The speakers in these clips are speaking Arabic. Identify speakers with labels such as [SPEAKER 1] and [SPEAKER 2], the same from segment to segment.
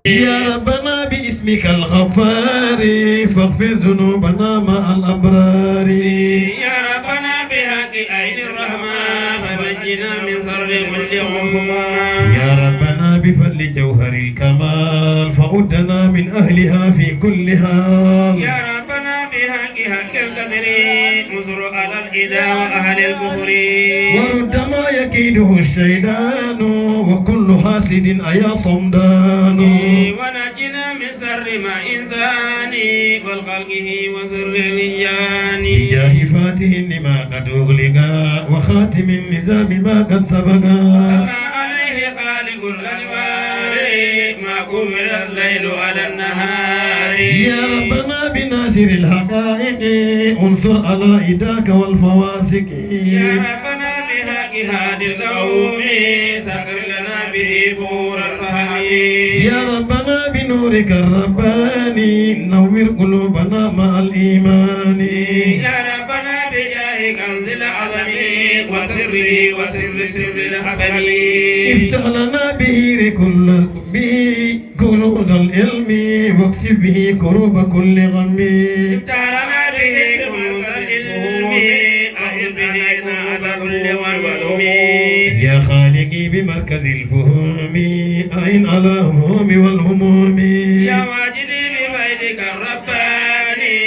[SPEAKER 1] يا ربنا باسمك الغفار فاغفر ذنوبنا مع الأبرار.
[SPEAKER 2] يا ربنا بحق عين الرحمن فنجنا من شر كل غمة.
[SPEAKER 1] يا ربنا بفضل جوهر الكمال فعدنا من أهلها في كل حال.
[SPEAKER 2] يا ربنا بحق حق القدر انظر على الإله وأهل الكفر.
[SPEAKER 1] ورد ما يكيده الشيطان وكل حاسد أيا صمدان.
[SPEAKER 2] ونجنا من شر ما إنساني والخلقه وسر النجان.
[SPEAKER 1] بجاه فاتح لما قد أغلق وخاتم النظام ما قد سبق.
[SPEAKER 2] صلى عليه خالق الأنوار ما كبر الليل على النهار.
[SPEAKER 1] يا ربنا بناصر الحقائق انصر على إيداك والفواسق.
[SPEAKER 2] يا ربنا بحق هادي القوم سخر لنا به بور الفهم.
[SPEAKER 1] يا ربنا بنورك الرباني نور قلوبنا مع الإيمان.
[SPEAKER 2] يا ربنا بجاه كنز العظم وسره وسر الحكم.
[SPEAKER 1] افتح لنا به كنوز العلم واكسب به كروب كل غم.
[SPEAKER 2] افتح لنا به كنوز العلم واكسب به كروب كل غم.
[SPEAKER 1] يا خالقي بمركز الفهوم أعن على الهموم والهموم.
[SPEAKER 2] يا واجدي بفيدك الرباني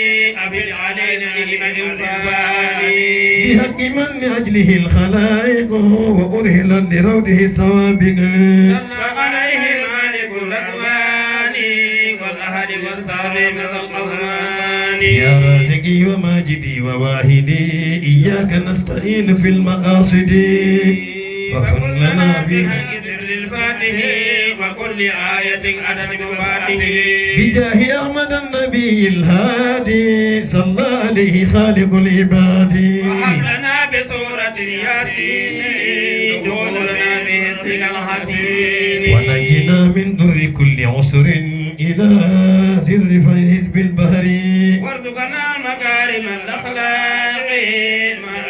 [SPEAKER 2] أفل علينا نعمة الرباني.
[SPEAKER 1] بحق من لأجله الخلائق وأرهلا لروضه السوابق.
[SPEAKER 2] صلى عليه مالك الأكوان والأهل والصحب من الأزمان.
[SPEAKER 1] يا رازقي وماجدي وواهدي إياك نستعين في المقاصد فاغفر لنا
[SPEAKER 2] بحق سر الفاتح وكل آية عدد مفاتحه.
[SPEAKER 1] بجاه أحمد النبي الهادي صلى عليه خالق العباد.
[SPEAKER 2] وهب لنا بسورة ياسين دخولنا باسمك الحسين.
[SPEAKER 1] ونجنا من در كل عسر إلى سر حزب البحر.
[SPEAKER 2] وارزقنا مكارم الأخلاق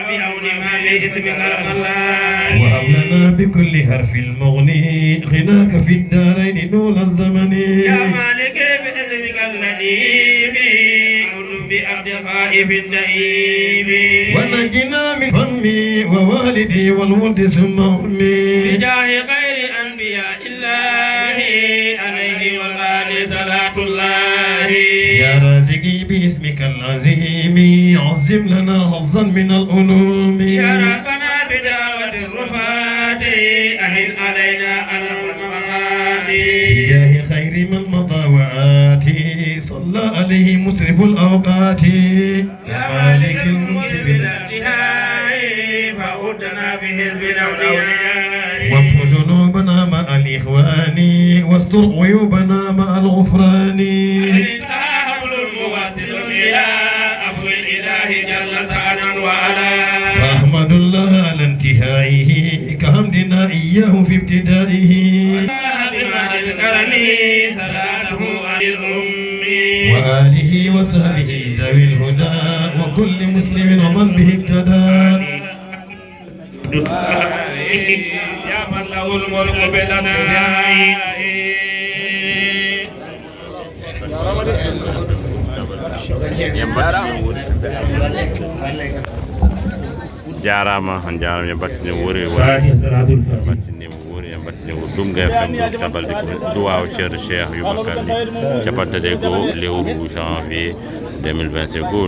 [SPEAKER 2] بعون ما في اسمك الخلاق.
[SPEAKER 1] وهب لنا بكل حرف المغني غناك في الدارين طول الزمن.
[SPEAKER 2] يا مالك باسمك اللطيف كل بعبد خائف دئيب.
[SPEAKER 1] ونجنا من فمي ووالدي والولد ثم أمي.
[SPEAKER 2] بجاه خير أنبياء الله عليه والآل صلاة الله.
[SPEAKER 1] يا رازقي باسمك العظيم عظم لنا حظا من العلوم.
[SPEAKER 2] يا ربنا بدعوة الرفات أهل علينا على الممات.
[SPEAKER 1] بجاه خير من مضى وآتي صلى عليه مسرف الأوقات.
[SPEAKER 2] يا مالك الملك بالانتهاء فأدنا بحزب الأولياء.
[SPEAKER 1] وامحو ذنوبنا مع الإخوان واستر عيوبنا مع الغفران.
[SPEAKER 2] أنت حبل الموصل إلى عفو الإله جل سعدا وعلا.
[SPEAKER 1] فأحمد الله على انتهائه كحمدنا إياه في ابتدائه.
[SPEAKER 2] بمال الكرم صلاته على الأم
[SPEAKER 1] وآله وصحبه ذوي الهدى وكل مسلم ومن به اقتدى.
[SPEAKER 2] يا من له الملك بلنا.
[SPEAKER 3] jarama on jarama yo battine wori battine wori e battine wo Dumga FM tabalde ko duwaw ceerno Cheikh Youbakar ni capantade go lewru janvier 2025 go